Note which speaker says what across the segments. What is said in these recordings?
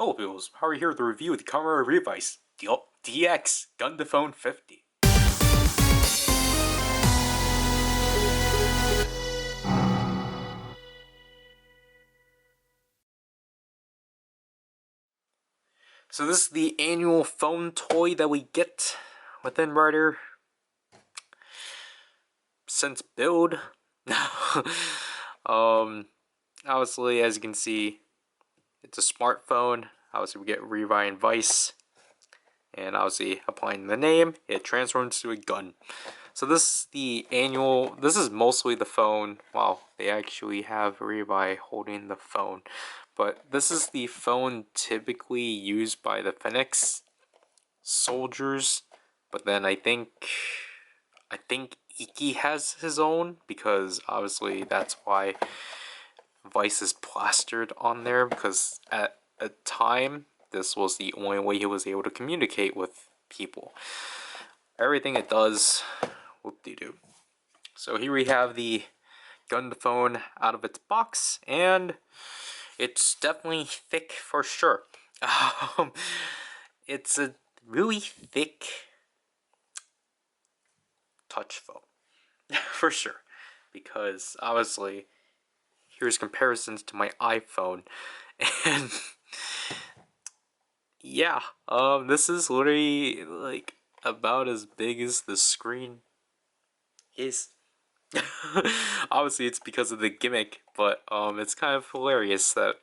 Speaker 1: Hello peoples, how are you here with the review of the Kamen Rider Revice, DX Gundephone50. So this is the annual phone toy that we get within Rider since build. Obviously, as you can see, it's a smartphone. Obviously we get Revice and Vice. And obviously, applying the name, it transforms to a gun. So this is the annual, this is mostly the phone. Wow, they actually have Revice holding the phone. But this is the phone typically used by the Phoenix soldiers. But then I think Iki has his own, because obviously that's why Vice is plastered on there, because at a time, this was the only way he was able to communicate with people. Everything it does, whoop-de-doo. So here we have the Gundephone out of its box, and it's definitely thick for sure. It's a really thick touch phone, for sure. Because obviously, here's comparisons to my iPhone, and yeah, this is literally like about as big as the screen is. Obviously it's because of the gimmick, but it's kind of hilarious that,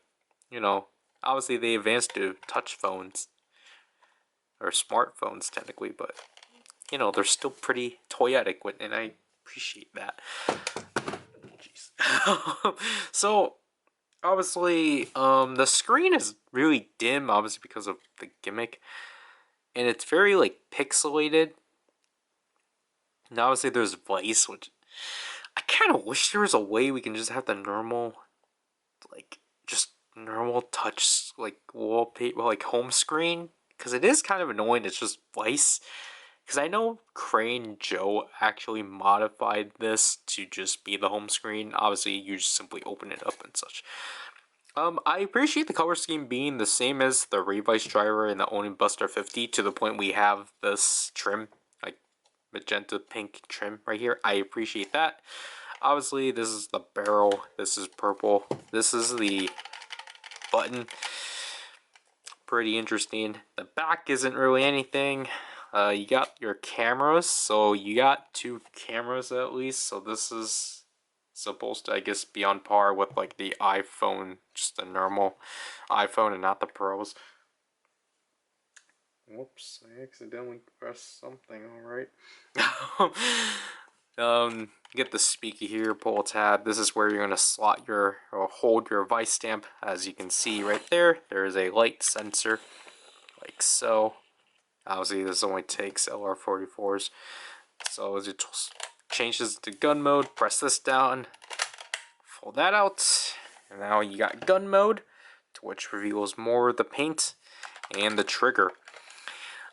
Speaker 1: you know, obviously they advanced to touch phones or smartphones technically, but you know, they're still pretty toyetic, and I appreciate that. Jeez. So obviously, the screen is really dim, obviously because of the gimmick, and it's very like pixelated. And obviously, there's Vice, which I kind of wish there was a way we can just have the normal, like just normal touch, like wallpaper, like home screen, because it is kind of annoying. It's just Vice. Because I know Crane Joe actually modified this to just be the home screen. Obviously, you just simply open it up and such. I appreciate the color scheme being the same as the Revice driver and the Onin Buster 50, to the point we have this trim, like magenta pink trim right here. I appreciate that. Obviously, this is the barrel. This is purple. This is the button. Pretty interesting. The back isn't really anything. You got your cameras, so you got 2 cameras at least, so this is supposed to, I guess, be on par with like the iPhone, just the normal iPhone and not the Pros. Whoops, I accidentally pressed something, alright. Get the speaker here, pull a tab. This is where you're going to slot your, or hold your Vice stamp. As you can see right there, there is a light sensor, like so. Obviously, this only takes LR44s. So as it changes to gun mode, press this down, fold that out, and now you got gun mode, to which reveals more of the paint and the trigger.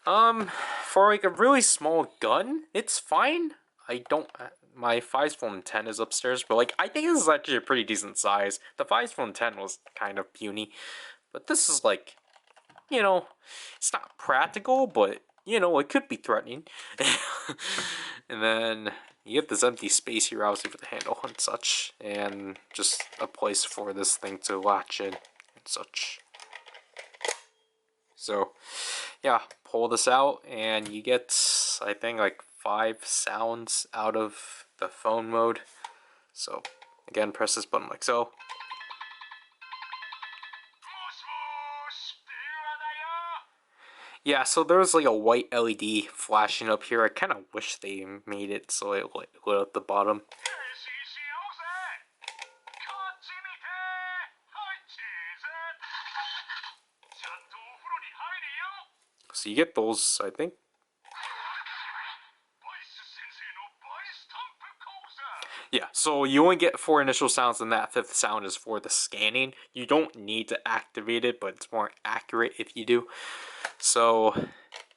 Speaker 1: For like a really small gun, it's fine. I don't. My Phone 10 is upstairs, but like I think this is actually a pretty decent size. The Phone 10 was kind of puny, but this is like, you know, it's not practical, but you know, it could be threatening. And then you get this empty space here, obviously, for the handle and such, and just a place for this thing to latch in and such. So, yeah, pull this out, and you get, I think, like 5 sounds out of the phone mode. So, again, press this button like so. Yeah, so there's like a white LED flashing up here. I kind of wish they made it so it lit up the bottom. So you get those, I think. Yeah, so you only get 4 initial sounds, and that 5th sound is for the scanning. You don't need to activate it, but it's more accurate if you do. So,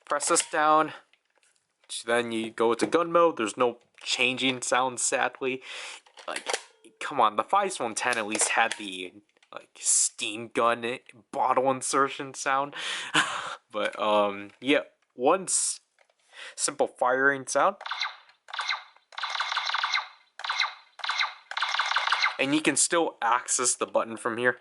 Speaker 1: press this down, then you go to gun mode. There's no changing sounds, sadly. Like, come on, the Phone 10 at least had the like steam gun bottle insertion sound. But yeah, one simple firing sound. And you can still access the button from here.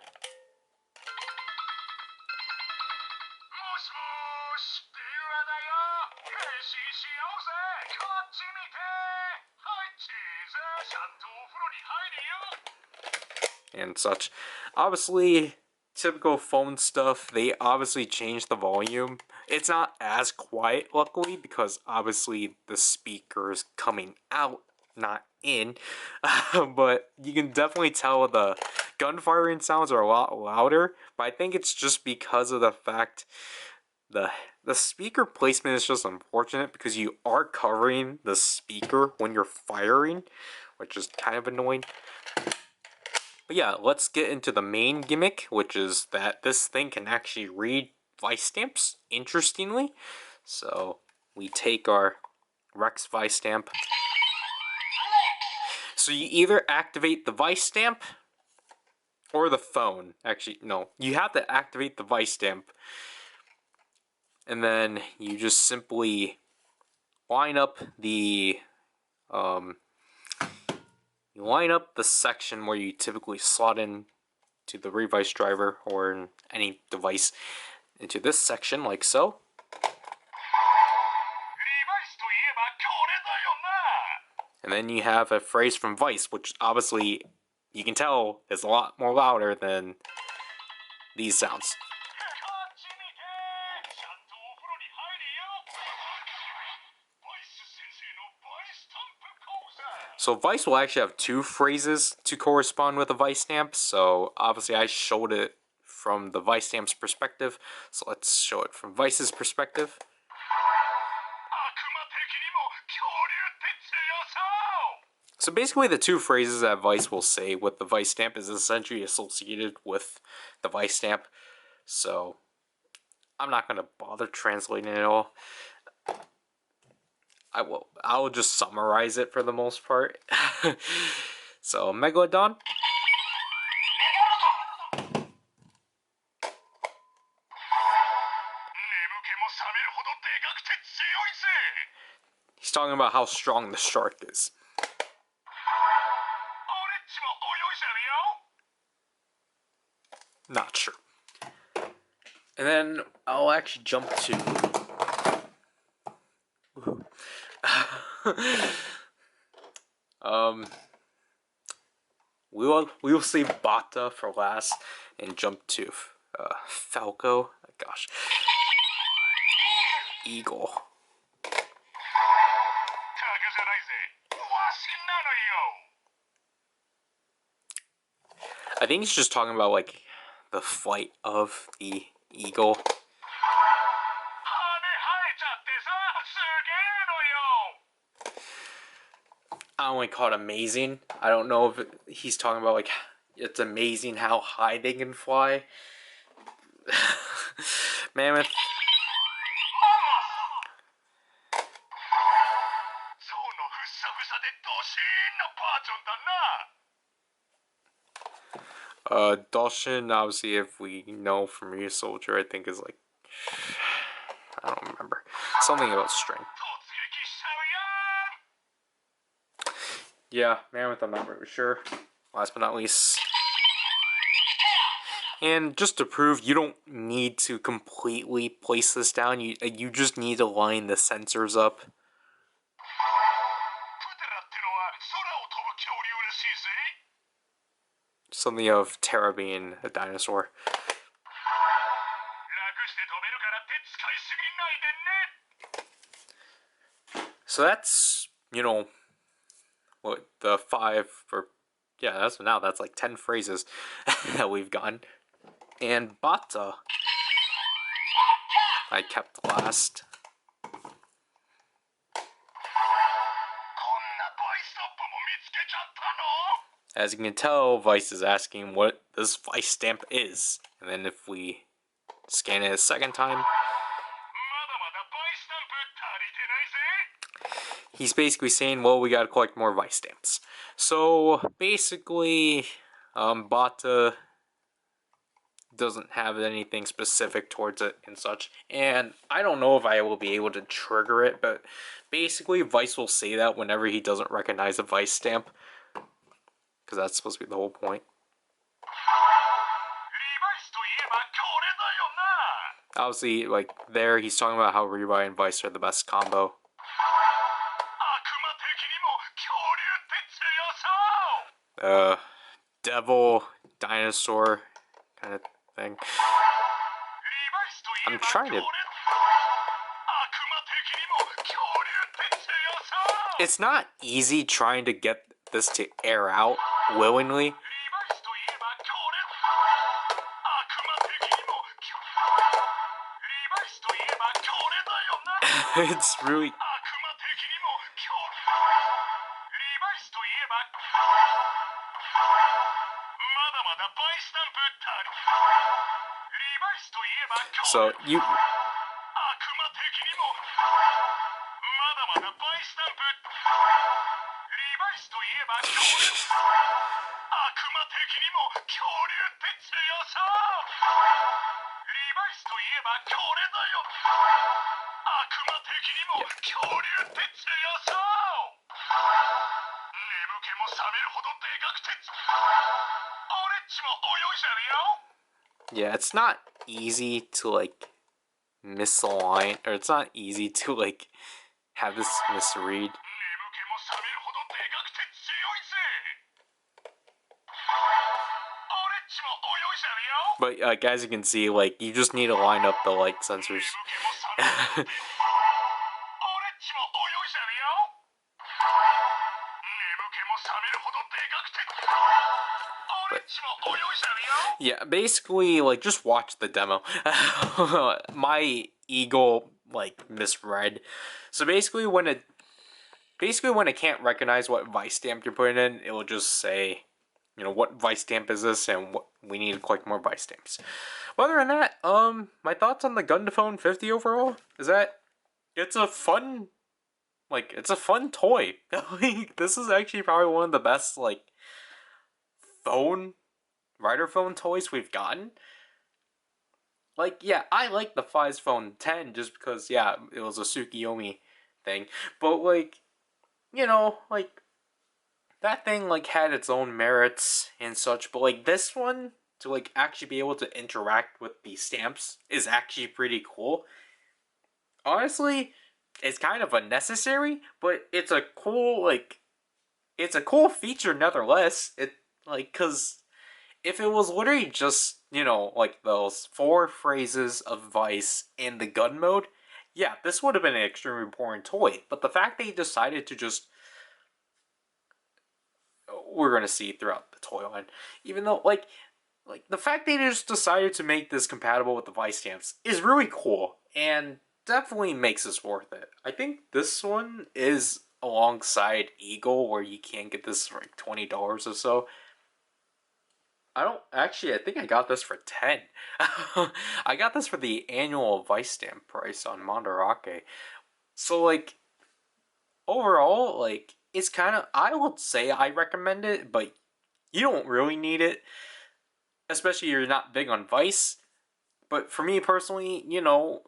Speaker 1: And such. Obviously, typical phone stuff, they obviously changed the volume. It's not as quiet, luckily, because obviously the speaker is coming out, not in. But you can definitely tell the gun firing sounds are a lot louder. But I think it's just because of the fact the speaker placement is just unfortunate because you are covering the speaker when you're firing, which is kind of annoying. But yeah, let's get into the main gimmick, which is that this thing can actually read vice stamps, interestingly. So we take our Rex vice stamp. So you either activate the vice stamp or the phone. Actually, no, you have to activate the vice stamp. And then you just simply line up the section where you typically slot in to the Revice driver or in any device into this section, like so. And then you have a phrase from Vice, which obviously you can tell is a lot more louder than these sounds. So Vice will actually have two phrases to correspond with a Vice stamp. So obviously I showed it from the Vice stamp's perspective. So let's show it from Vice's perspective. So basically the two phrases that Vice will say with the Vice stamp is essentially associated with the Vice stamp. So I'm not going to bother translating it all. I will just summarize it for the most part. So Megalodon. He's talking about how strong the shark is. Not sure. And then I'll actually jump to we will save Bata for last and jump to Falco. Gosh, Eagle. I think he's just talking about like the flight of the eagle. I only call it amazing. I don't know if he's talking about like it's amazing how high they can fly. Mammoth. Doshin, obviously, if we know from Ryu Soldier, I think is like, I don't remember, something about strength. Yeah, Mammoth, I'm not really sure. Last but not least. And just to prove, you don't need to completely place this down. You just need to line the sensors up. Something of Terra being a dinosaur. So that's, you know, what the 5 or yeah, that's like 10 phrases that we've gotten. And Bata I kept last. As you can tell, Vice is asking what this Vice stamp is. And then if we scan it a second time, he's basically saying, well, we gotta collect more Vice stamps. So basically, Bata doesn't have anything specific towards it and such. And I don't know if I will be able to trigger it, but basically Vice will say that whenever he doesn't recognize a Vice stamp, because that's supposed to be the whole point. Obviously, like, there, he's talking about how Revice and Vice are the best combo. Devil, dinosaur, kind of thing. I'm trying to... It's not easy trying to get this to air out willingly. It's really... So, you... Yeah, it's not easy to, like, misalign, or it's not easy to, like, have this misread. But, like, as you can see, like, you just need to line up the, like, sensors. But, yeah, basically, like, just watch the demo. My Eagle, like, misread. So basically, when it can't recognize what Vice stamp you're putting in, it will just say, you know, what Vice stamp is this, and what we need to collect more Vice stamps. Other than that, my thoughts on the Gundephone50 overall is that it's a fun, like, it's a fun toy. Like, this is actually probably one of the best, like, Rider phone toys we've gotten. Like, yeah, I like the Fives Phone 10 just because, yeah, it was a Tsukiyomi thing. But, like, you know, like, that thing, like, had its own merits and such. But, like, this one, to, like, actually be able to interact with the stamps is actually pretty cool. Honestly, it's kind of unnecessary, but it's a cool, like, it's a cool feature nevertheless. It, like, because if it was literally just, you know, like, those 4 phrases of Vice in the gun mode, yeah, this would have been an extremely important toy. But the fact they decided to just... We're going to see throughout the toy line. Even though, like, the fact they just decided to make this compatible with the Vice stamps is really cool. And definitely makes this worth it. I think this one is alongside Eagle, where you can get this for like $20 or so. I think I got this for 10. I got this for the annual Vice stamp price on Mandarake. So, like, overall, like, it's kind of, I would say I recommend it, but you don't really need it, especially if you're not big on Vice. But for me personally, you know,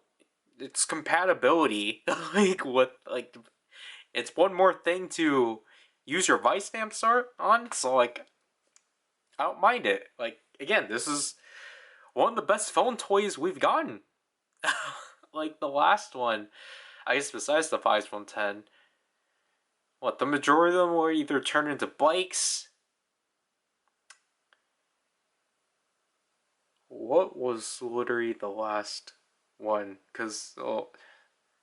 Speaker 1: it's compatibility. Like, with, like, it's one more thing to use your Vice stamps on, so, like, I don't mind it. Like, again, this is one of the best phone toys we've gotten. Like, the last one, I guess besides the Fives Phone 10, what, the majority of them were either turned into bikes. What was literally the last one? Because,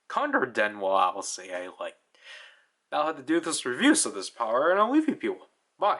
Speaker 1: Condor Denwa, I'll say I like. That'll have to do with this review, so this power, and I'll leave you people. Bye.